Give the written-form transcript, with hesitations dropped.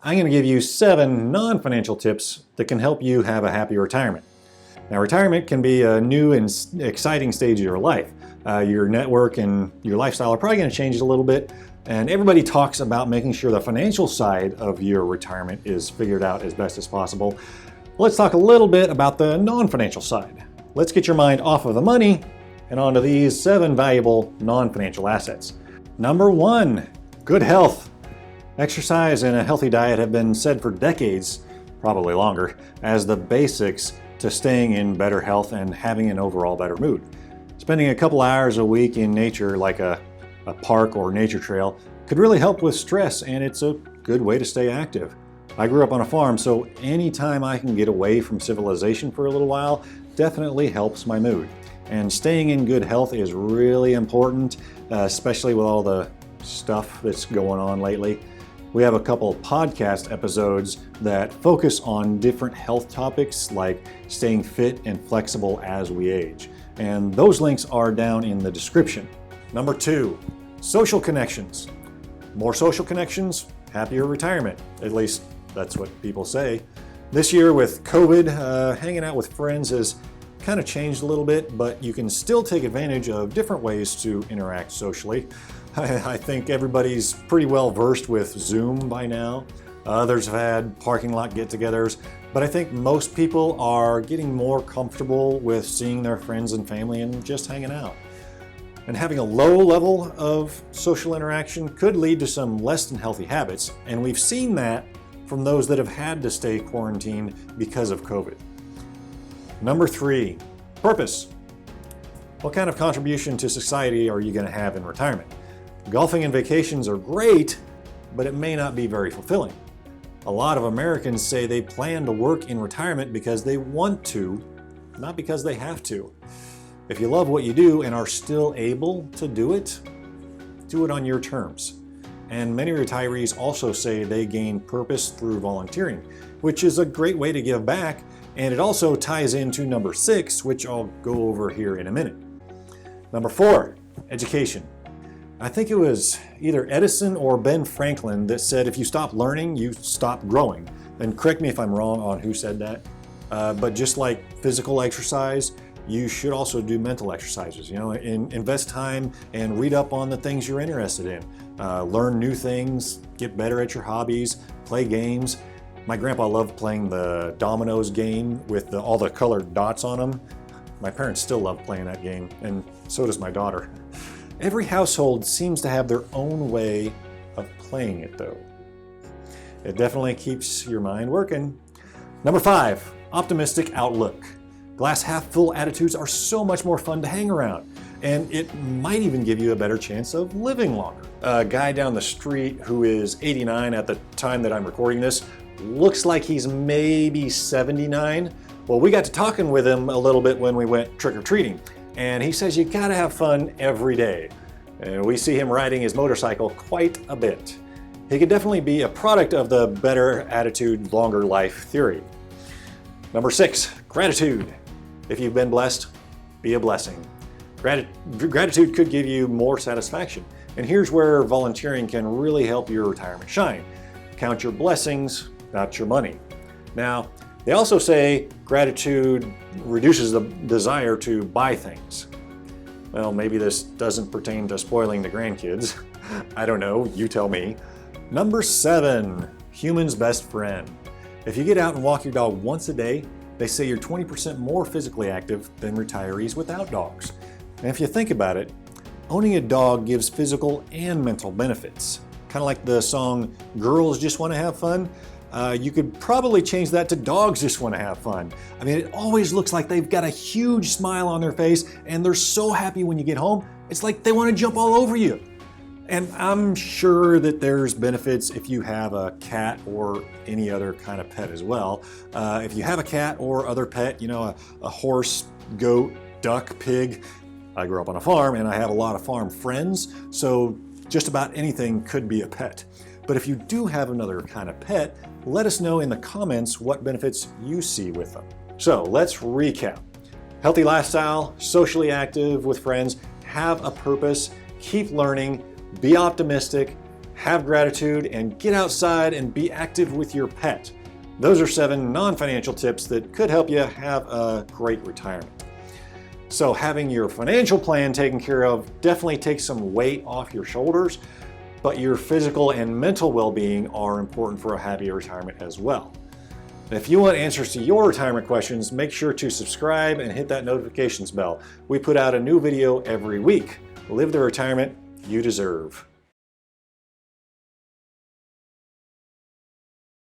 I'm going to give you 7 non-financial tips that can help you have a happy retirement. Now, retirement can be a new and exciting stage of your life. Your network and your lifestyle are probably going to change a little bit, and everybody talks about making sure the financial side of your retirement is figured out as best as possible. Let's talk a little bit about the non-financial side. Let's get your mind off of the money and onto these 7 valuable non-financial assets. Number 1, good health. Exercise and a healthy diet have been said for decades, probably longer, as the basics to staying in better health and having an overall better mood. Spending a couple hours a week in nature, like a park or nature trail, could really help with stress, and it's a good way to stay active. I grew up on a farm, so anytime I can get away from civilization for a little while definitely helps my mood. And staying in good health is really important, especially with all the stuff that's going on lately. We have a couple podcast episodes that focus on different health topics like staying fit and flexible as we age. And those links are down in the description. Number 2, social connections. More social connections, happier retirement. At least that's what people say. This year with COVID, hanging out with friends has kind of changed a little bit, but you can still take advantage of different ways to interact socially. I think everybody's pretty well versed with Zoom by now. Others have had parking lot get-togethers, but I think most people are getting more comfortable with seeing their friends and family and just hanging out. And having a low level of social interaction could lead to some less than healthy habits, and we've seen that from those that have had to stay quarantined because of COVID. Number 3, purpose. What kind of contribution to society are you going to have in retirement? Golfing and vacations are great, but it may not be very fulfilling. A lot of Americans say they plan to work in retirement because they want to, not because they have to. If you love what you do and are still able to do it on your terms. And many retirees also say they gain purpose through volunteering, which is a great way to give back, and it also ties into number 6, which I'll go over here in a minute. Number 4, education. I think it was either Edison or Ben Franklin that said if you stop learning, you stop growing. And correct me if I'm wrong on who said that, but just like physical exercise, you should also do mental exercises. Invest time and read up on the things you're interested in. Learn new things, get better at your hobbies, play games. My grandpa loved playing the dominoes game with all the colored dots on them. My parents still love playing that game, and so does my daughter. Every household seems to have their own way of playing it, though. It definitely keeps your mind working. Number 5, optimistic outlook. Glass half full attitudes are so much more fun to hang around, and it might even give you a better chance of living longer. A guy down the street who is 89 at the time that I'm recording this looks like he's maybe 79. Well, we got to talking with him a little bit when we went trick-or-treating, and he says you gotta have fun every day. And we see him riding his motorcycle quite a bit. He could definitely be a product of the better attitude, longer life theory. Number 6, gratitude. If you've been blessed, be a blessing. Gratitude could give you more satisfaction. And here's where volunteering can really help your retirement shine. Count your blessings, not your money. Now, they also say gratitude reduces the desire to buy things. Well, maybe this doesn't pertain to spoiling the grandkids. I don't know, you tell me. Number 7, human's best friend. If you get out and walk your dog once a day, they say you're 20% more physically active than retirees without dogs. And if you think about it, owning a dog gives physical and mental benefits. Kind of like the song, Girls Just Want to Have Fun. You could probably change that to Dogs Just Want to Have Fun. I mean, it always looks like they've got a huge smile on their face and they're so happy when you get home. It's like they want to jump all over you. And I'm sure that there's benefits if you have a cat or any other kind of pet as well. If you have a cat or other pet, a horse, goat, duck, pig. I grew up on a farm and I have a lot of farm friends, so just about anything could be a pet. But if you do have another kind of pet, let us know in the comments what benefits you see with them. So let's recap. Healthy lifestyle, socially active with friends, have a purpose, keep learning, be optimistic, have gratitude, and get outside and be active with your pet. Those are 7 non-financial tips that could help you have a great retirement. So having your financial plan taken care of definitely takes some weight off your shoulders, but your physical and mental well-being are important for a happy retirement as well. If you want answers to your retirement questions, make sure to subscribe and hit that notifications bell. We put out a new video every week. Live the retirement you deserve.